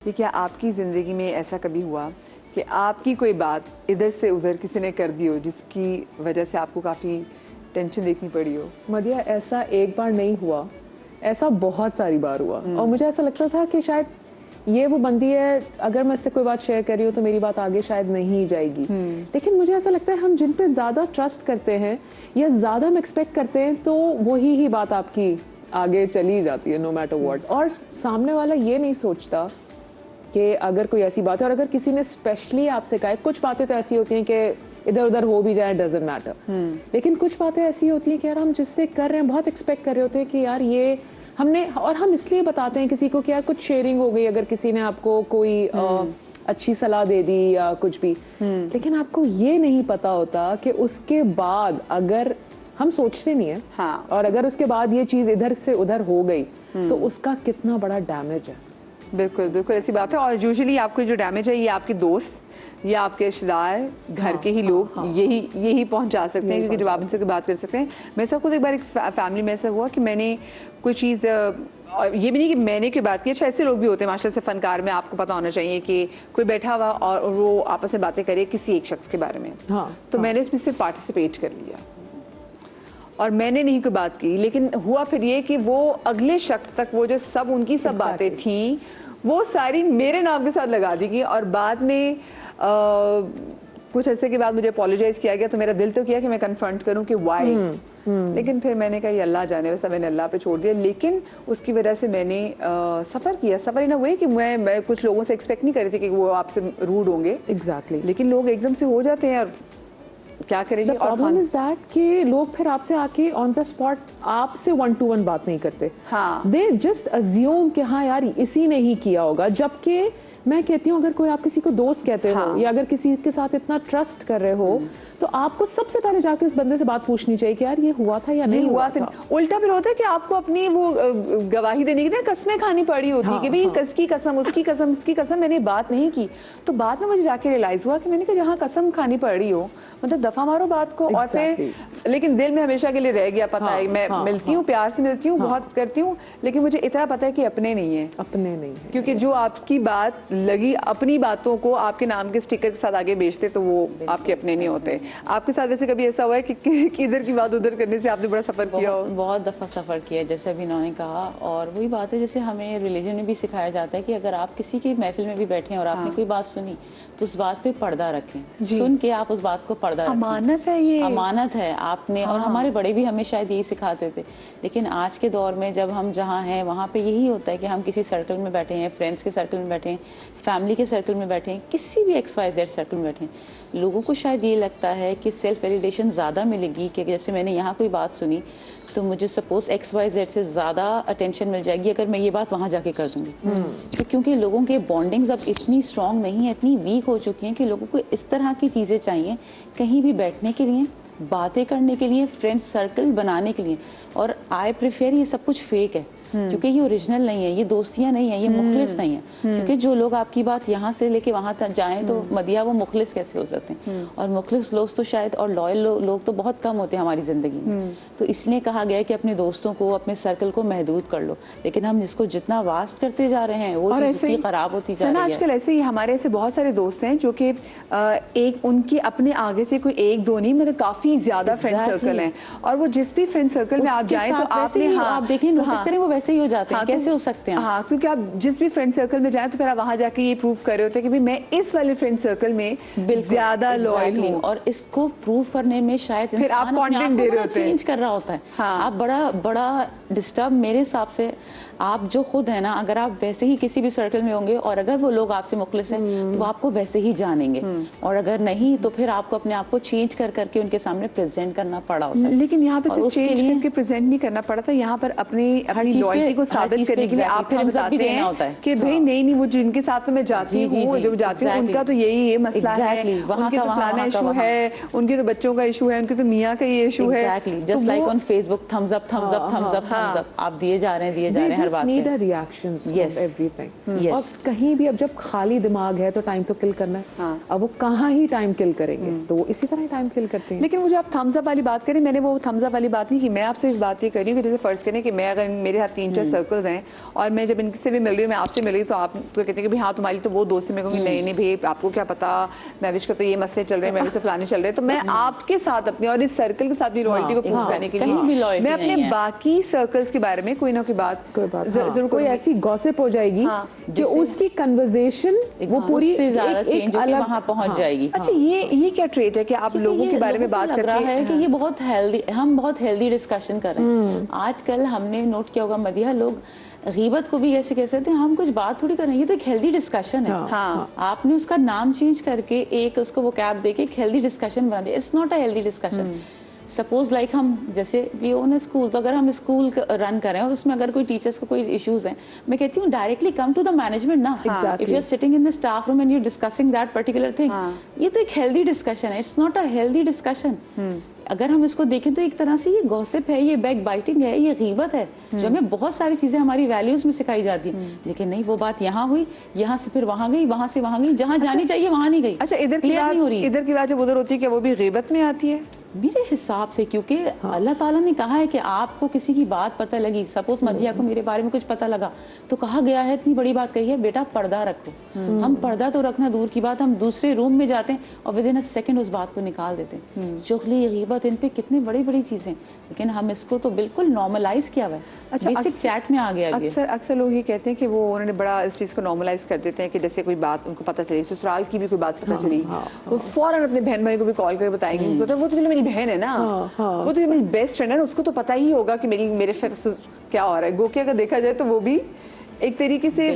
देखिए, आपकी ज़िंदगी में ऐसा कभी हुआ कि आपकी कोई बात इधर से उधर किसी ने कर दी हो जिसकी वजह से आपको काफ़ी टेंशन देखनी पड़ी हो? मदिया, ऐसा एक बार नहीं हुआ, ऐसा बहुत सारी बार हुआ। और मुझे ऐसा लगता था कि शायद ये वो बंदी है, अगर मैं इससे कोई बात शेयर कर रही हूँ तो मेरी बात आगे शायद नहीं जाएगी। लेकिन मुझे ऐसा लगता है हम जिन पे ज़्यादा ट्रस्ट करते हैं या ज़्यादा हम एक्सपेक्ट करते हैं तो वही ही बात आपकी आगे चली जाती है, नो मैटर व्हाट। और सामने वाला ये नहीं सोचता कि अगर कोई ऐसी बात है, और अगर किसी ने स्पेशली आपसे कहा है, कुछ बातें तो ऐसी होती हैं कि इधर उधर हो भी जाए, डजंट मैटर, लेकिन कुछ बातें ऐसी होती हैं कि यार हम जिससे कर रहे हैं बहुत एक्सपेक्ट कर रहे होते हैं कि यार ये हमने, और हम इसलिए बताते हैं किसी को कि यार कुछ शेयरिंग हो गई, अगर किसी ने आपको कोई अच्छी सलाह दे दी या कुछ भी, लेकिन आपको ये नहीं पता होता कि उसके बाद अगर हम सोचते नहीं है, हाँ। और अगर उसके बाद ये चीज़ इधर से उधर हो गई तो उसका कितना बड़ा डैमेज है। बिल्कुल बिल्कुल ऐसी बात है। और यूजुअली आपको जो डैमेज है ये आपके दोस्त या आपके रिश्तेदार, घर के ही लोग यही पहुंचा सकते हैं, क्योंकि जब आप उनसे बात कर सकते हैं। मेरे साथ खुद एक बार एक फैमिली में ऐसा हुआ कि मैंने कोई चीज़, और ये भी नहीं कि मैंने कोई बात की, अच्छा ऐसे लोग भी होते हैं मास्टर से, फनकार में आपको पता होना चाहिए कि कोई बैठा हुआ और वो आपस में बातें करे किसी एक शख्स के बारे में, तो मैंने उसमें से पार्टिसिपेट कर लिया और मैंने नहीं कोई बात की। लेकिन हुआ फिर ये कि वो अगले शख्स तक वो जो सब उनकी सब बातें थी वो सारी मेरे नाम के साथ लगा दी गई। और बाद में कुछ अरसे के बाद मुझे अपोलोजाइज किया गया, तो मेरा दिल तो किया कि मैं कन्फ्रंट करूं कि वाई, लेकिन फिर मैंने कहा ये अल्लाह जाने, वैसा मैंने अल्लाह पे छोड़ दिया। लेकिन उसकी वजह से मैंने सफ़र किया, सफ़र इन अ वे कि मैं कुछ लोगों से एक्सपेक्ट नहीं कर रही थी कि वो आपसे रूड होंगे, एग्जैक्टली, लेकिन लोग एकदम से हो जाते हैं और क्या करेंगे। प्रॉब्लम इज दैट कि लोग फिर आपसे आके ऑन द स्पॉट आपसे 1-to-1 बात नहीं करते। हाँ, दे जस्ट अज्यूम कि हाँ यार इसी ने ही किया होगा। जबकि मैं कहती हूँ अगर कोई आप किसी को दोस्त कहते हो या अगर किसी के साथ इतना ट्रस्ट कर रहे हो तो आपको सबसे पहले जाके उस बंदे से बात पूछनी चाहिए कि यार ये हुआ था या नहीं हुआ था। उल्टा फिर होता है कि आपको अपनी वो गवाही देने की ना कसमें खानी पड़ी होती है कि भाई कसकी कसम, उसकी कसम, उसकी कसम, मैंने बात नहीं की। तो बाद में मुझे जाके रियलाइज हुआ कि मैंने कहा जहाँ कसम खानी पड़ी हो मतलब दफा मारो बात को। और फिर लेकिन दिल में हमेशा के लिए रह गया, पता है मैं मिलती हूँ, प्यार से मिलती हूँ, बहुत करती हूँ, लेकिन मुझे इतना पता है कि अपने नहीं है, अपने नहीं है। क्योंकि जो आपकी बात लगी, अपनी बातों को आपके नाम के स्टिकर के साथ आगे बेचते तो वो आपके अपने नहीं होते। आपके साथ वैसे कभी ऐसा हुआ है कि इधर की बात उधर करने से आपने बड़ा सफर किया हो? बहुत दफ़ा सफ़र किया, जैसे अभी इन्होंने कहा। और वही बात है जैसे हमें रिलीजन में भी सिखाया जाता है कि अगर आप किसी की महफिल में भी बैठे हैं और आपने कोई बात सुनी तो उस बात पे पर्दा रखें, सुन के आप उस बात को पर्दा रखें। अमानत है, ये अमानत है आपने। और हमारे बड़े भी हमें शायद यही सिखाते थे। लेकिन आज के दौर में जब हम जहाँ हैं वहाँ पे यही होता है कि हम किसी सर्कल में बैठे हैं, फ्रेंड्स के सर्कल में बैठे हैं, फैमिली के सर्कल में बैठे हैं, किसी भी XYZ सर्कल में बैठे हैं, लोगों को शायद ये लगता है कि सेल्फ वैलिडेशन ज़्यादा मिलेगी कि जैसे मैंने यहाँ कोई बात सुनी तो मुझे सपोज XYZ से ज़्यादा अटेंशन मिल जाएगी अगर मैं ये बात वहाँ जाके कर दूँगी। तो क्योंकि लोगों के बॉन्डिंग्स अब इतनी स्ट्रॉन्ग नहीं है, इतनी वीक हो चुकी हैं कि लोगों को इस तरह की चीज़ें चाहिए कहीं भी बैठने के लिए, बातें करने के लिए, फ्रेंड सर्कल बनाने के लिए। और आई प्रेफर ये सब कुछ फेक है, क्योंकि ये ओरिजिनल नहीं है, ये दोस्तियां नहीं है, ये मुखलिस नहीं है। क्योंकि जो लोग आपकी बात यहाँ से लेके वहां तक जाएं तो मदिया वो मुखलिस कैसे हो सकते हैं? और मुखलिस लोग तो शायद, और लॉयल लोग तो बहुत कम होते हैं हमारी जिंदगी में। तो इसलिए कहा गया कि अपने दोस्तों को, अपने सर्कल को महदूद कर लो। लेकिन हम जिसको जितना वास्ट करते जा रहे हैं वो चीज़ इतनी खराब होती जा रही है। आजकल ऐसे ही हमारे ऐसे बहुत सारे दोस्त हैं जो कि एक उनकी अपने आगे से कोई एक दो नहीं, मतलब काफी ज्यादा फ्रेंड सर्कल है। और वो जिस भी फ्रेंड सर्कल में आप जाएं तो आपने आप देखिए नोटिस करें वो वैसे ही हो जाते हैं। कैसे हो सकते हैं? हाँ, क्योंकि आप जिस भी फ्रेंड सर्कल में जाएं तो फिर आप वहां जाके ये प्रूव कर रहे होते हैं कि भाई मैं इस वाले फ्रेंड सर्कल में ज्यादा लॉयल हूँ। और इसको प्रूव करने में शायद फिर आप कंटेंट दे रहे होते हैं, चेंज कर रहा होता है। आप बड़ा डिस्टर्ब, मेरे हिसाब से आप जो खुद है ना, अगर आप वैसे ही किसी भी सर्कल में होंगे और अगर वो लोग आपसे मुखलिस हैं तो आपको वैसे ही जानेंगे, और अगर नहीं तो फिर आपको अपने आप को चेंज कर करके उनके सामने प्रेजेंट करना पड़ा होता है। लेकिन यहाँ पे सिर्फ चेंज करके प्रेजेंट नहीं करना पड़ा था, यहाँ पर अपनी लॉयल्टी को साबित करने के लिए आप फिर बताते हैं कि भाई नहीं वो जिनके साथ तो मैं जाती हूँ, जो जाती हूँ उनका तो यही मसला है, उनके तो फलाना इशू है, उनके तो बच्चों का इशू है, उनके तो मियाँ का ये इशू है। Just like on Facebook, thumbs up thumbs up thumbs up thumbs up, आप दिए जा रहे हैं हर बात need a reactions of everything। और कहीं भी अब जब खाली दिमाग है तो टाइम तो किल करना है। अब वो कहाँ ही टाइम किल करेंगे, तो वो इसी तरह टाइम किल करते हैं। लेकिन मुझे आप थम्स अप वाली बात करें, मैंने वो थम्स अप वाली बात नहीं की, मैं आपसे इस बात ये कर रही हूँ कि जैसे फर्ज करें कि मैं अगर मेरे हाथ 3-4 सर्कल्स हैं, और मैं जब इनसे भी मिल रही हूँ, मैं आपसे मिल रही हूँ, तो आप तो कहते हैं कि भाई हाँ तुम्हारी तो वो दोस्त है, मैं कहूँगी नहीं नहीं भाई आपको क्या पता, महविश का तो ये मसले चल रहे हैं, महविश से फलाने चल रहे हैं, तो मैं आपके साथ अपने और इस सर्कल के साथ भी लॉयल्टी को प्रूव करने के कहीं भी लिए loyalty मैं अपने नहीं है। बाकी सर्कल्स के बारे में कोई ना कोई बात जरूर कोई ऐसी गॉसिप हो जाएगी कि उसकी कन्वर्सेशन वो पूरी उससे ज्यादा एक चेंज होके अलग वहां पहुंच जाएगी। अच्छा ये क्या ट्रेट है कि आप क्योंकि लोगों ये के बारे में लोगों को बात लग रहा करके है कि ये बहुत हेल्दी, हम बहुत हेल्दी डिस्कशन कर रहे हैं। आजकल हमने नोट किया होगा मदिया, लोग गीबत को भी ऐसे कह सकते हैं, हम कुछ बात थोड़ी कर रहे हैं, ये तो एक हेल्दी डिस्कशन है। हाँ। आपने उसका नाम चेंज करके एक उसको वो कैप देके एक हेल्दी डिस्कशन बना दिया। It's not a healthy discussion. Suppose like हम जैसे वी ओन स्कूल, तो अगर हम स्कूल रन करें और उसमें अगर कोई टीचर्स को कोई इश्यूज हैं, मैं कहती हूँ directly come to the management ना। If you are sitting in the staff room and you discussing that particular thing, ये तो एक हेल्दी डिस्कशन है। It's not a healthy discussion. अगर हम इसको देखें तो एक तरह से ये गॉसिप है, ये बैक बाइटिंग है, ये गीबत है, जो हमें बहुत सारी चीजें हमारी वैल्यूज में सिखाई जाती है। लेकिन नहीं, वो बात यहाँ हुई, यहाँ से फिर वहां गई, वहां से वहां गई, जहाँ जानी चाहिए वहां नहीं गई। अच्छा, इधर की बात जब उधर होती है, क्या वो भी गीबत में आती है? मेरे हिसाब से, क्योंकि अल्लाह ताला ने कहा है कि आपको किसी की बात पता लगी, सपोज मदिया को मेरे बारे में कुछ पता लगा, तो कहा गया है, इतनी बड़ी बात कही है, बेटा पर्दा रखो। हम पर्दा तो रखना दूर की बात, हम दूसरे रूम में जाते हैं और विद इन अ सेकंड उस बात को निकाल देते हैं। चुगली, गीबत, इन पे कितनी बड़ी बड़ी चीजें, लेकिन हम इसको तो बिल्कुल नॉर्मलाइज किया हुआ है। अच्छा, बेसिक चैट में आ गया ये। अक्सर लोग ये कहते हैं कि वो उन्होंने बड़ा इस चीज़ को नॉर्मलाइज कर देते हैं कि जैसे कोई बात उनको पता चली, ससुराल की भी कोई बात पता चली, वो फौरन अपने बहन भाई को भी कॉल कर बताएंगे। उनको तो वो तो मेरी बहन है ना, वो तो मेरी बेस्ट फ्रेंड है ना, उसको तो पता ही होगा कि मेरे क्या हो रहा है। गोके अगर देखा जाए तो वो भी एक तरीके से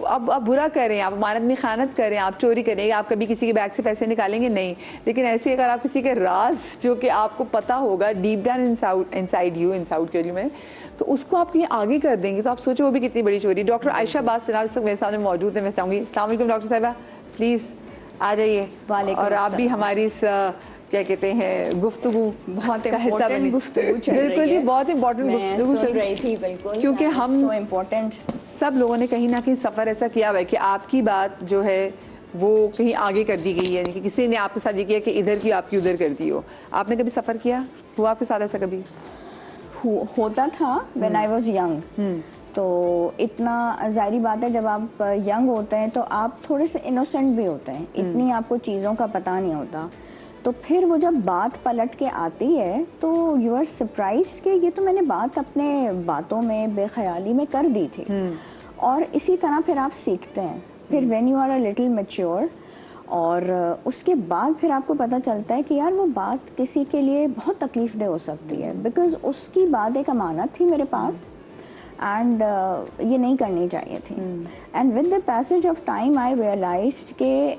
आप बुरा कर रहे हैं, आप अमानत में खानत कर रहे हैं, आप चोरी करेंगे, आप कभी किसी के बैग से पैसे निकालेंगे नहीं। लेकिन ऐसे अगर आप किसी के राज जो कि आपको पता होगा डीप डाउन इनसाइड यू कह रही हूँ मैं, तो उसको आप कहीं आगे कर देंगे, तो आप सोचो वो भी कितनी बड़ी चोरी। डॉक्टर आयशा बास जनाब इस वक्त मेरे सामने मौजूद है, मैं चाहूँगी। अस्सलाम वालेकुम डॉक्टर साहिबा, प्लीज़ आ जाइए और आप भी हमारी इस क्या कहते हैं गुफ्तगू बहुत का हिस्सा बनी। गुफ्तगू चल रही बिल्कुल जी, है। बहुत इंपॉर्टेंट गुफ्तगू चल रही थी, बिल्कुल, क्योंकि हम सो इम्पोर्टेंट सब लोगों ने कहीं ना कहीं सफ़र ऐसा किया हुआ है कि आपकी बात जो है वो कहीं आगे कर दी गई है, यानी कि किसी ने आपके साथ ये किया कि इधर की आपकी उधर कर दी हो। आपने कभी सफ़र किया, हुआ आपके साथ ऐसा कभी? होता था व्हेन आई वाज यंग। तो इतना जाहिर बात है, जब आप यंग होते हैं तो आप थोड़े से इनोसेंट भी होते हैं, इतनी आपको चीज़ों का पता नहीं होता। तो फिर वो जब बात पलट के आती है तो यू आर सरप्राइज्ड कि ये तो मैंने बात अपने बातों में बेख्याली में कर दी थी। और इसी तरह फिर आप सीखते हैं। फिर when you are a little mature, और उसके बाद फिर आपको पता चलता है कि यार वो बात किसी के लिए बहुत तकलीफ़देह हो सकती है, बिकॉज़ उसकी बात एक अमानत थी मेरे पास एंड ये नहीं करनी चाहिए थी। And with the passage of time I realised कि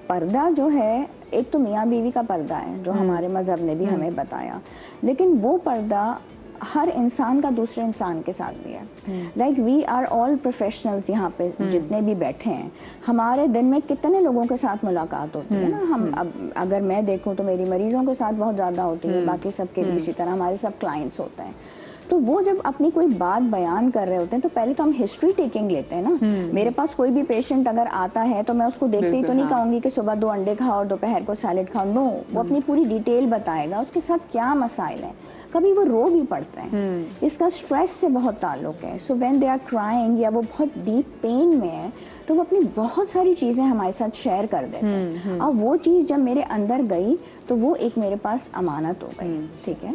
पर्दा जो है, एक तो मियाँ बीवी का पर्दा है जो हमारे मज़हब ने भी हमें बताया, लेकिन वो पर्दा हर इंसान का दूसरे इंसान के साथ भी है। Like we are all professionals यहाँ पे जितने भी बैठे हैं, हमारे दिन में कितने लोगों के साथ मुलाकात होती है ना। हम अब अगर मैं देखूँ तो मेरी मरीजों के साथ बहुत ज़्यादा होती है, बाकी सबके भी इसी तरह, हमारे सब क्लाइंट्स होते हैं। तो वो जब अपनी कोई बात बयान कर रहे होते हैं तो पहले तो हम हिस्ट्री टेकिंग लेते हैं ना। मेरे पास कोई भी पेशेंट अगर आता है तो मैं उसको देखते ही तो नहीं कहूँगी कि सुबह 2 अंडे खाओ और दोपहर को सैलेड खाओ। नो, वो अपनी पूरी डिटेल बताएगा, उसके साथ क्या मसाइल हैं। कभी वो रो भी पड़ते हैं, इसका स्ट्रेस से बहुत ताल्लुक है। So when they are crying या वो बहुत डीप पेन में है तो वो अपनी बहुत सारी चीज़ें हमारे साथ शेयर कर देते हैं। और वो चीज़ जब मेरे अंदर गई तो वो एक मेरे पास अमानत हो गई, ठीक है।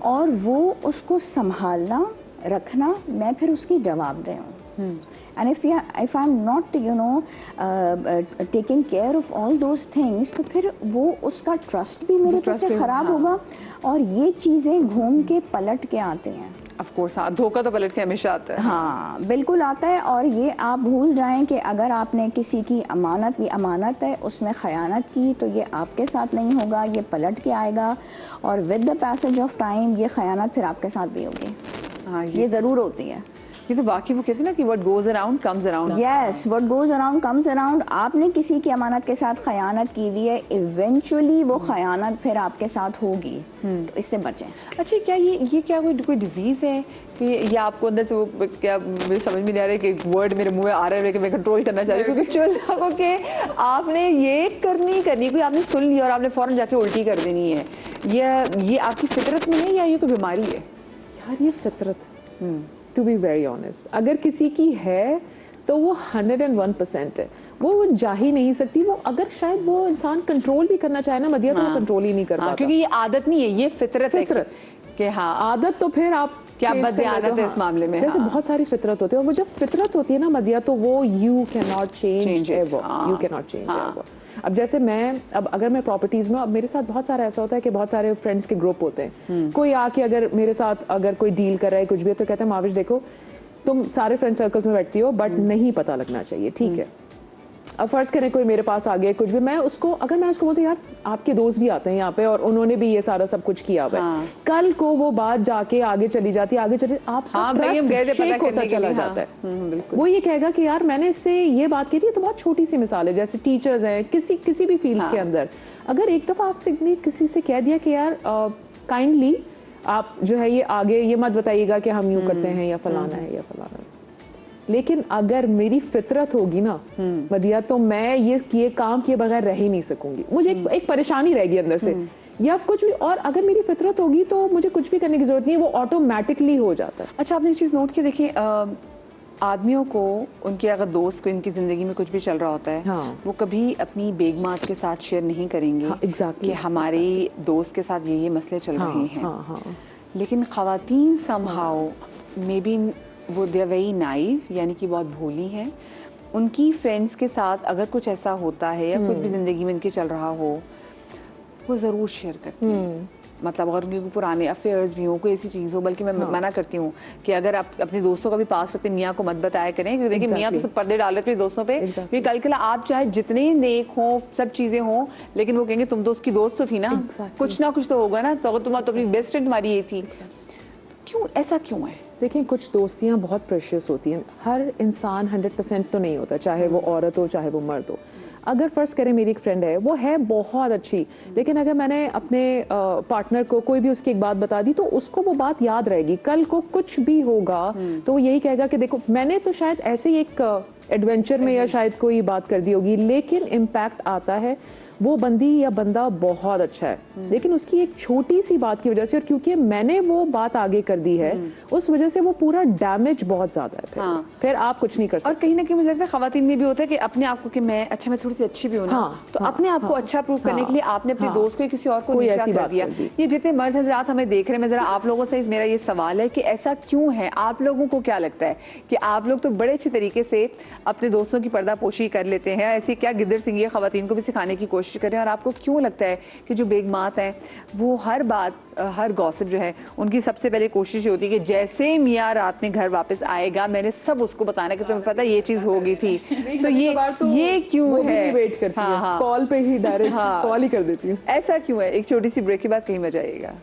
और वो उसको संभालना, रखना, मैं फिर उसकी जवाबदेह हूँ। And if I'm not taking care of all those things, तो फिर वो उसका ट्रस्ट भी मेरे पे से खराब होगा और ये चीज़ें घूम के पलट के आती हैं। ऑफ कोर्स, हाँ, धोखा तो पलट के हमेशा आता है। हाँ, बिल्कुल आता है। और ये आप भूल जाएं कि अगर आपने किसी की अमानत भी अमानत है, उसमें ख़यानत की तो ये आपके साथ नहीं होगा, ये पलट के आएगा और with the passage of time ये ख़यानत फिर आपके साथ भी होगी। हाँ, ये ज़रूर होती है। ये तो बाकी वो कहते हैं ना कि what goes around comes around. Yes, what goes around comes around. आपने किसी की अमानत के साथ खयानत की हुई है, इवेंचुअली वो खयानत फिर आपके साथ होगी, तो इससे बचें। अच्छा, क्या ये क्या कोई डिजीज़ है कि ये आपको अंदर से वो क्या, मुझे समझ में नहीं आ रहा है कि वर्ड मेरे मुंह में आ रहा है कि मैं कंट्रोल करना चाह रही हूँ, क्योंकि चलो कि आपने ये करनी कोई आपने सुन लिया और आपने फ़ौरन जाके उल्टी कर देनी है, ये आपकी फितरत में है या ये कोई बीमारी है? यार ये फितरत टू बी वेरी ऑनेस्ट, अगर किसी की है तो वो 101% है, वो जा ही नहीं सकती। वो अगर शायद वो इंसान कंट्रोल भी करना चाहे ना मदिया, तो वो कंट्रोल ही नहीं कर पाता, क्योंकि ये आदत नहीं है, ये फितरत है फितरत कि हाँ आदत तो फिर आप क्या change कर बदआदत लेते हो, है इस मामले में, जैसे हाँ। बहुत सारी फितरत होती है, और वो जब फितरत होती है ना मदिया, तो वो you can not Change change it, ever, हाँ। यू कैन नॉट चेंज हाँ। एवर। अब जैसे मैं, अब अगर मैं प्रॉपर्टीज में, अब मेरे साथ बहुत सारा ऐसा होता है कि बहुत सारे फ्रेंड्स के ग्रुप होते हैं, कोई आके अगर मेरे साथ अगर कोई डील कर रहा है कुछ भी है, तो कहते हैं माविश देखो तुम सारे फ्रेंड सर्कल्स में बैठती हो, बट नहीं पता लगना चाहिए, ठीक है। अब फर्ज करें कोई मेरे पास आ गया कुछ भी, मैं उसको, अगर मैं उसको बोलती यार आपके दोस्त भी आते हैं यहाँ पे और उन्होंने भी ये सारा सब कुछ किया हुआ है, हाँ। कल को वो बात जाके आगे चली जाती है, आगे चली, आपका हाँ, भाई, हम गए थे ट्रस्ट पता शेक होता करने के चला लिए, जाता हाँ। है। बिल्कुल। वो ये कहेगा कि यार मैंने इससे ये बात की थी, तो बहुत छोटी सी मिसाल है, जैसे टीचर्स हैं, किसी भी फील्ड हाँ। के अंदर, अगर एक दफा आपसे किसी से कह दिया कि यार काइंडली आप जो है ये आगे ये मत बताइएगा कि हम यूं करते हैं या फलाना है या फलाना है, लेकिन अगर मेरी फितरत होगी ना मदिया, तो मैं ये काम किए बगैर रह ही नहीं सकूंगी, मुझे एक परेशानी रहेगी अंदर से या कुछ भी, और अगर मेरी फितरत होगी तो मुझे कुछ भी करने की जरूरत नहीं है, वो ऑटोमेटिकली हो जाता है। अच्छा, आपने एक चीज़ नोट की, देखिए आदमियों को उनके अगर दोस्त को इनकी ज़िंदगी में कुछ भी चल रहा होता है, हाँ। वो कभी अपनी बेगमात के साथ शेयर नहीं करेंगे, हाँ, exactly, कि हमारे दोस्त के साथ ये मसले चल रहे हैं। हाँ, हाँ। लेकिन ख़वातीन समहाउ मे बी वो दे वेरी नाइव, यानी कि बहुत भोली हैं, उनकी फ्रेंड्स के साथ अगर कुछ ऐसा होता है या कुछ भी ज़िंदगी में इनके चल रहा हो, वो ज़रूर शेयर करती हैं। मतलब अगर उनके पुराने अफेयर्स भी हो, कोई ऐसी चीज़ हो, बल्कि मैं मना करती हूँ कि अगर आप अपने दोस्तों का भी पास अपने मियाँ को मत बताया करें, क्योंकि देखिए मियाँ तो सब पर्दे डाल रहे दोस्तों पे, क्योंकि कल के आप चाहे जितने नेक हो, सब चीज़ें हों, लेकिन वो कहेंगे तुम तो उसकी दोस्त तो थी ना, कुछ ना कुछ तो होगा ना, तो तुम तो अपनी बेस्ट फ्रेंड तुम्हारी ये थी, क्यों ऐसा क्यों है? देखिए कुछ दोस्तियाँ बहुत प्रेशियस होती हैं, हर इंसान 100% तो नहीं होता, चाहे वो औरत हो चाहे वो मर्द हो। अगर फ़र्ज़ करें मेरी एक फ्रेंड है, वो है बहुत अच्छी, लेकिन अगर मैंने अपने पार्टनर को कोई भी उसकी एक बात बता दी, तो उसको वो बात याद रहेगी, कल को कुछ भी होगा तो वो यही कहेगा कि देखो मैंने तो शायद ऐसे ही एक एडवेंचर में या शायद कोई बात कर दी होगी, लेकिन इम्पैक्ट आता है वो बंदी या बंदा बहुत अच्छा है, लेकिन उसकी एक छोटी सी बात की वजह से, और क्योंकि मैंने वो बात आगे कर दी है, उस वजह से वो पूरा डैमेज बहुत ज्यादा है, फिर आप कुछ नहीं कर सकते। और कहीं ना कहीं मुझे लगता है खवातीन में भी होता है कि अपने आप को कि मैं थोड़ी सी अच्छी भी हूँ ना, तो अपने आप को अच्छा प्रूव करने के लिए आपने अपने दोस्त को किसी और को नीचा कर दिया। ये जितने मर्द हजरात हमें देख रहे हैं, मैं जरा आप लोगों से मेरा ये सवाल है कि ऐसा क्यों है? आप लोगों को क्या लगता है कि आप लोग तो बड़े अच्छे तरीके से अपने दोस्तों की पर्दापोशी कर लेते हैं, ऐसी क्या गिद्दर सिंह ये खवातीन को भी सिखाने की कोशिश करें, और आपको क्यों लगता है कि जो बेगमात हैं वो हर बात, हर गॉसिप जो है, उनकी सबसे पहले कोशिश ये होती है कि जैसे मियाँ रात में घर वापस आएगा, मैंने सब उसको बताना कि तुम्हें पता ये चीज हो गई थी, तो ये क्यों वो है? भी वेट करती है, हाँ। कॉल पे ही डायरेक्ट कॉल ही कर देती है। ऐसा क्यों है? एक छोटी सी ब्रेक के बाद कहीं मजा आएगा।